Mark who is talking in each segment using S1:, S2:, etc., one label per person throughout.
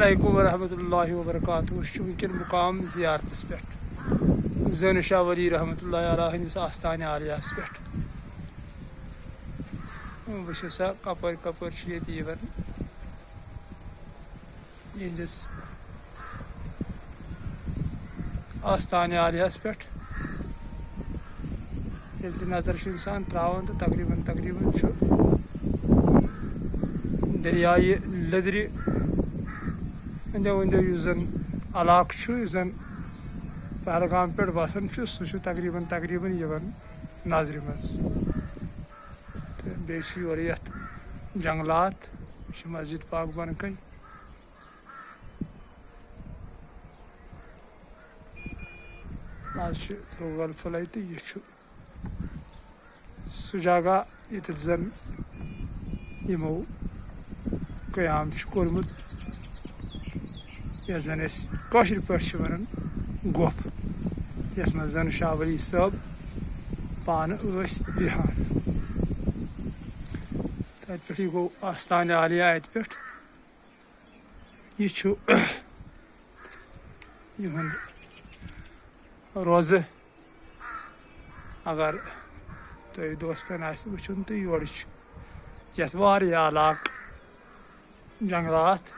S1: अलैकुम वरहमतुल्लाहि वबरकातुहू वुनकन मुकाम ज़ियारतस पे ज़न शाह वली रहमतुल्लाहि अलैहि हंदिस आस्थान आलियास पे वो सा कपर कपर यहंदिस आस्थान आलियास पे नजर इंसान त्रावान तो तकरीबन दरियाए लदरि अंदो अंदो इलाक पहलगाम पे बसान सह तकरीबन नजर मज बे जंगलात मस्जिद पाक बन कई आज त्रोगल फुल तो यह सह जगह ये जन यमो क्याम कोर्मुत यह जन कशर पे वन गोफ यस मज जन शाह वली साहब पान बिहान तत पे गो आस्थान आलिया अत पे यह रोज़ अगर तुम दोस्तन वुन तो योर ये इलाक जंगलात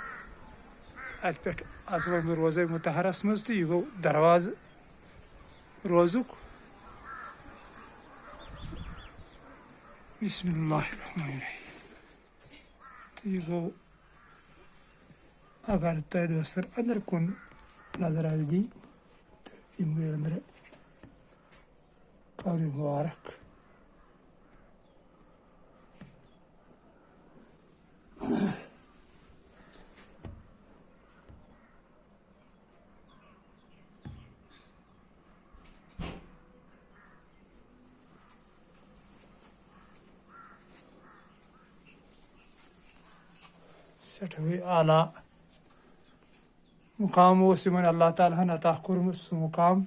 S1: अत पे रोज़ मुतहरस मज तो यह गो दरवाज रोजुक बिस्मिल्लाहिर्रहमानिर्रहीम तो यह गो अगर तुम दोस्तन अंदर कुन नजर दी तो अंदर कब्र मुबारक सठवे आला मुकाम अल्लाह ताला अता कोर्मुत सह मुकाम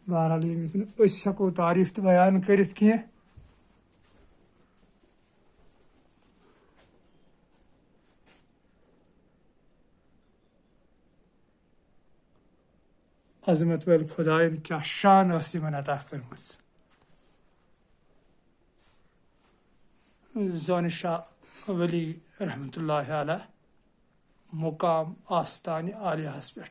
S1: बहरहाल हको तारीफ तो बयान कर अजमत वाल खुदायन क्या शान अता कर्म ज़ोन शाह वली रहमतुल्लाहि अलैहि मुकाम आस्थान आलियास पे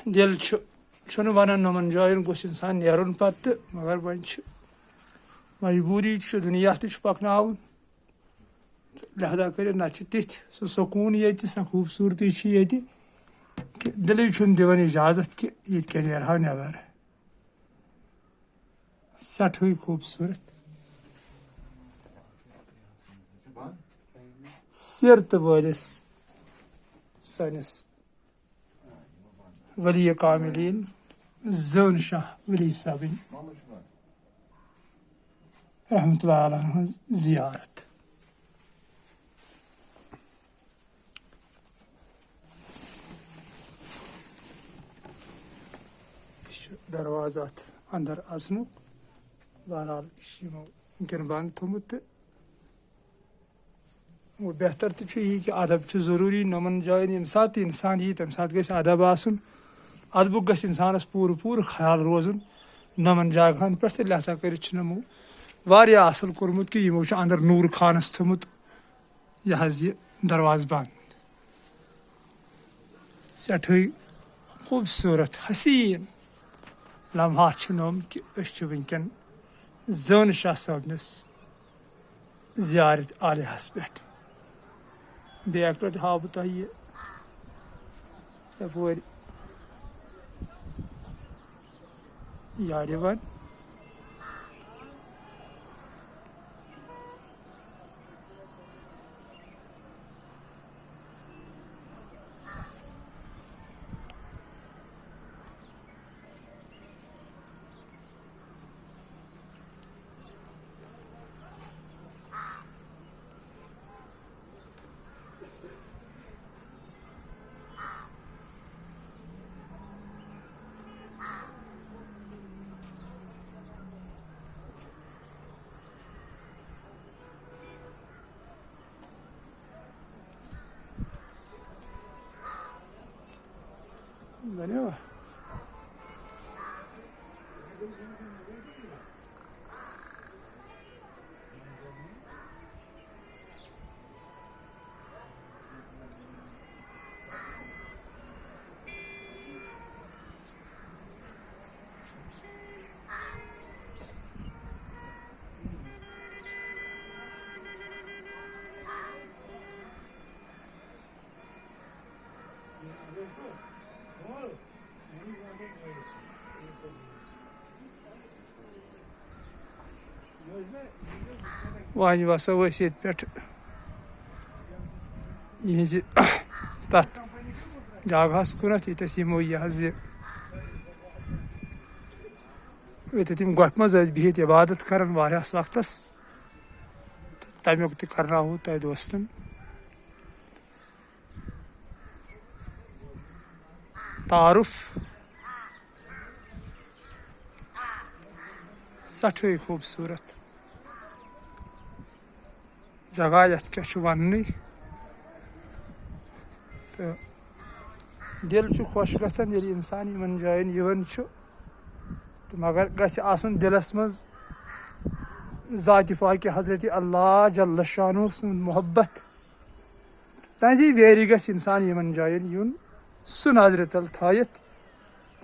S1: दिल वन नमन जायन गोस इंसान नेरुन पत मगर वन मजबूरी दुनिया तो पकन लिहाजा कर ना तिथ सह सकून ये सह खूबसूरती ये कि दिल दिवान इजाजत कि ये नेरहा नबर सठे खूबसूरत सिर तो वलिस सनिस वली कामिलीन ज़ोन शाह वली साहबिन रहमतुल्लाहि अलैहि ज़ियारत दरवाजात अंदर अचनुक बहरहाल वनकन बंद थोमुत वो बेहतर तो यह कि अदब ज़रूरी नमन जायन यम सात इंसान यी तम सात गस अदब आसुन अदबुक गस इंसानस पूर ख्याल रोजुन नमन जगहन पे तो लिहाजा कर नमो वारिया असल कोर्मुत कि यमो अंदर नूर खानस थोमुत यह दरवाज बंद सठे खूबसूरत हसीन लम्हा नम कि वनकन ज़ोन शाह साहबनस ज़ियारत आलियास पे बेक लट हाव बह तुह यपर यार वन बनो वानी वसा ये पे यह तथ जगह कुनत ये यमो यह तम गोफ मज बिहित इबादत कर वक्त तमुक तर्ना तह दोस्तन तारुफ सठे खूबसूरत जगह ये क्या वन तो दिल खुश गसान ये इंसान इन जायन तो मगर गसन दिलस मज ज़ात पाक हजरत अल्लाह जल्ल शानु सुन मोहब्बत तजी वेरी गस इंसान इन जायन यून सह नजर तल थत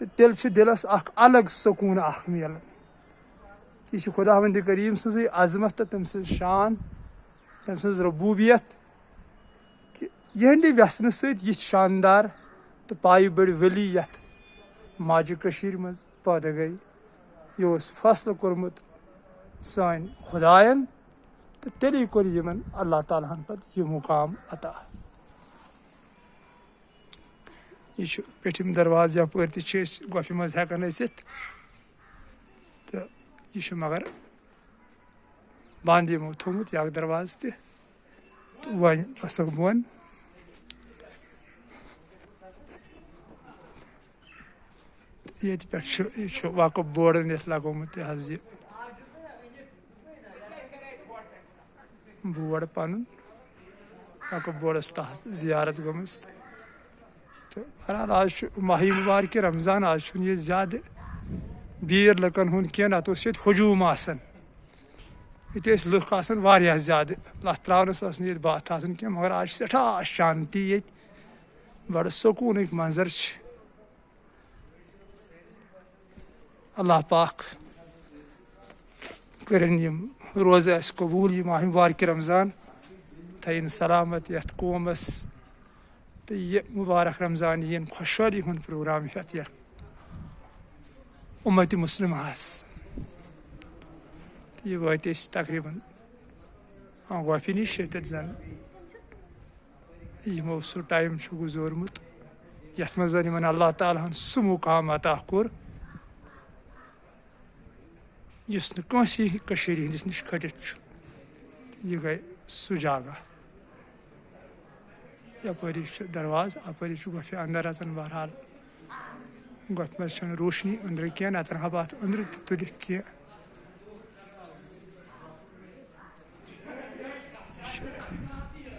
S1: तो तेल दिलस अलग सुकून मिलान यह खुदावंद करीम सज अजमत तो तम शान तम रबूबियत कि यहंद व्यसन सह शानदार तो पाई बड़ वली यथ माजि कशीर मज पैदा गई यह फैसला कोर्मुत सान खुदायन तो तेली कोर यमन अल्लाह तालाहन पत यह मुकाम अता यह पेठिम दरवाज यपर गोफि मज हेकान असित तो यह मगर बंद यमो थोमुत यह दरवाज तो वन वसक बोन ये पे वकफ बोर्डन ये लगोमुत यह बोर्ड पन वकफ बोर्डस तहत जियारत गम तो बहरहाल आज माह मुबारक रमज़ान आज यह ज़्यादा भीड़ लुकन हुंद कह नत ये हजूम ये लुक ज़्यादा लथ त्रावनस ये बात कह मगर आज सठा शांति ये बड़ सुकून मंजर अल्लाह पाक करन रोज़ कबूल यह माह मुबारक रमज़ान थन सलामत ये कौमस तो यह मुबारक रमज़ान यह खुशहाली हुंद प्रोग्राम हेत ये उम्मत मुस्लिमस यह वात तकरीबन गोफि नश जन यमो सह टाइम गुजोरमुत यथ मज अल्लाह ताला सह मुकाम अता कोर इस कंसी हंदिस नश खटित यह गई सह जगह यपरी दरवाज अपरी गोफि अंदर अचन बहरहाल गोफ मज रोशनी अंदर कह नतन हब अत अंदर तुलित कह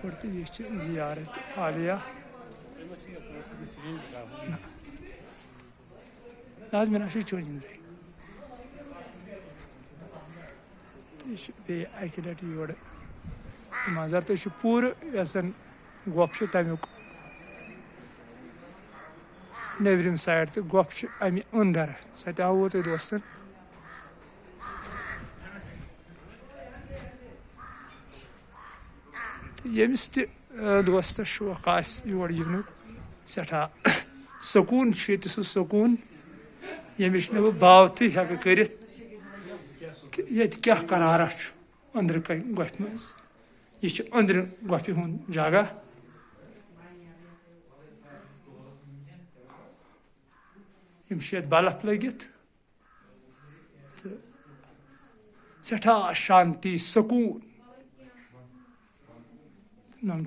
S1: यह जियारत आलिया लाजमन चोन यह अकि लट योर मंजर तो पूर यसन गोफ तमुक नबरम साइड तो गोफ अमि अंदर सह हावो तुम दोस्तन यमिस दोस्त शौक योर इन सठा सुकून सह सुकून यमिश न बावत हेक कर ये क्या करारा अंदर कन गोफ मज यह अंदर गोफि हुंद जगह यम बल्ब लगित तो सठा शांति सुकून नम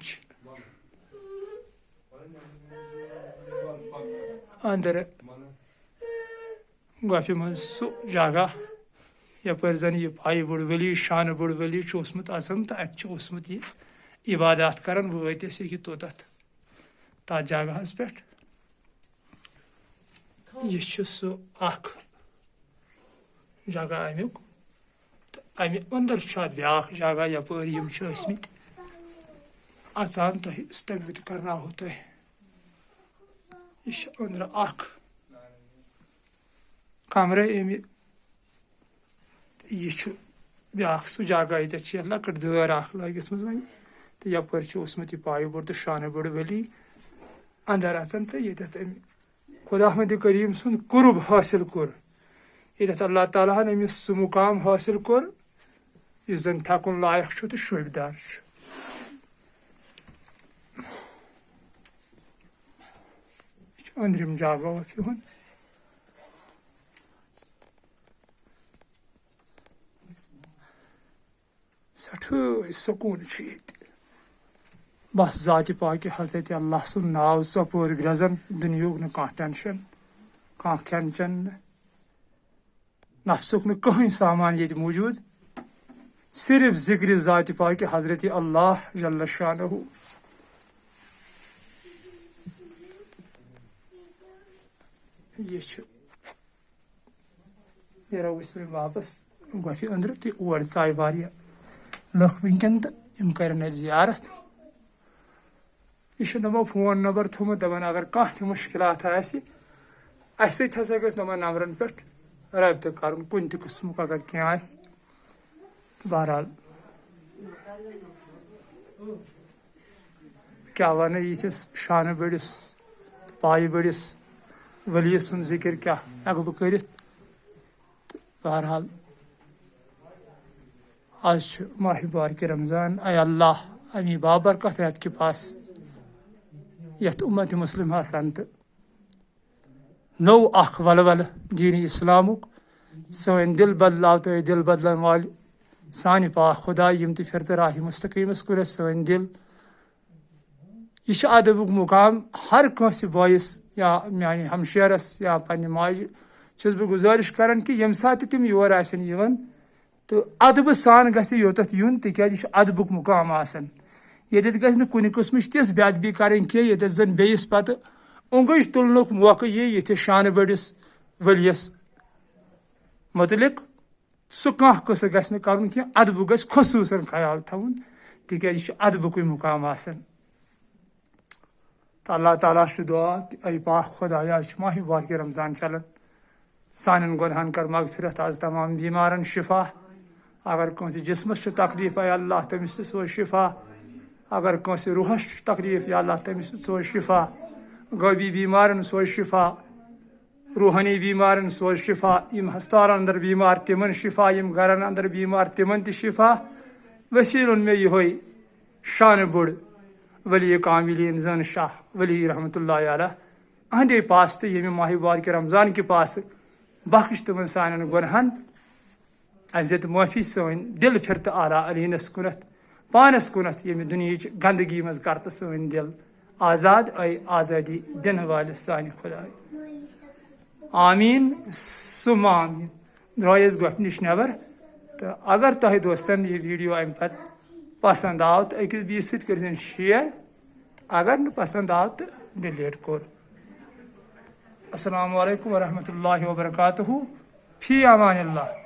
S1: अंदर गोफि मज सह जगह यपर जन यह पाई बड़ वली शान बड़ वली ओसमुत आजम तो अत यह इबादत कर वत तोत जगह पे यह सह जगह अमुक तो अमे अंदर ब्या जगह यपर यूसमत अचान तमिक तह तुह यह अंदर कमर अमे यह ब्या सह जगह ये लकट दर लगित वो तो यपर यह पाई बोर्ड तो शान बोर्ड वली अंदर अचान तो ये खुदामद करीम सुन कुर्ब हासिल कोर ये अल्लाह ताला अमिस सह मुकाम हासिल कोर यह जन थकुन लायक तो शोबदार अंदरिम जगह वह सठ सकून बस ज़ात पाक हजरत अल्लाह सुन नाव सपोर ग्रजन दुनियुक न कह टेंशन कह खेन चन नफ्सुक न कहीं सामान ये मौजूद सिर्फ जिक्र ज़ात पाक हजरत अल्लाह जल्ल शानहु ये रो वापस गोफि अंदर तो और चाय वारिया लख वनकन तो यम कर जियारत यह नमो फोन नंबर थोमुत दपान अगर कह त मुश्किलात हसा गस नमन नंबरन पे रबत कर कुन त किस्मुक अगर क्या बहरहाल क्या वन यिस शान बड़िस पाई बड़िस वली सुन जिक्र क्या हेक बह कर बहरहाल आज माह बारक रमज़ान अय अल्लाह अमी बाबरकत रत के पास यथ उम्मत मुस्लिम आसान तो नो अख वलवल दीन इस्लामुक सन दिल बदलाव तो दिल बदलन वाल सान पाक खुदा यम तो फिर तो राह मुस्तकीमस कुर सन दिल यह अदबुक मुकाम हर कंस बॉयस या मानी हमशेरस या पन्ने माज छस बह गुजारिश करान कि यम सात तिम योर आसन यवन तो अदब सान गस योतथ युन तिक्याज यह अदबुक मुकाम आसन ये गि कुन किस्म तिस बेदबी करें कह ये जन बेस पे उंगज तुलनुक मौका ये शान बड़िस वलियस मुतलिक सह कह कस गि कर अदबुक गस खसूसन ख्याल थवन तिक्याज यह अदबुक मुकाम आसन तो अल्लाह ताला दुआ कि अय पाक खुदाया माह बारक रमज़ान चलन सान गुनहन कर मगफिरत आज तमाम बीमारन शिफा अगर कंस जिस्मस तकलीफ अय अल्लाह तमिस सो शिफा अगर कंस रूहस तकलीफ या अल्लाह तमिस सो शिफा गैबी बीमारन सो शिफा रूहानी बीमारन सो शिफा यम हस्तार अंदर बीमार तिमन शिफा यम गरन अंदर बीमार तिमन ति शिफा वसीलन में यह शान बुड़ वली कामिलीन जन शाह वली रहमतुल्लाह अलैह अहदे पास तो यम माह बारक रमज़ान के पास बख्श तमन सान गुनहन अज़त माफी सन दिल फिर तो आला अलीनस कुनत पानस कुनत यम दुनिया गंदगी मज कर तो सन दिल आज़ाद अय आज़ादी दिन वाल सान खुदा आमीन सुम आमीन द्रायस गोफ नश नबर तो अगर तह दोस्तन यह वीडियो अम पे पसंद आव तो अकिस बीस सत शेयर अगर न पसंद आव तो डिलीट कोर अस्सलामु अलैकुम वरहमतुल्लाहि वबरकातुहू फी अमानिल्लाह।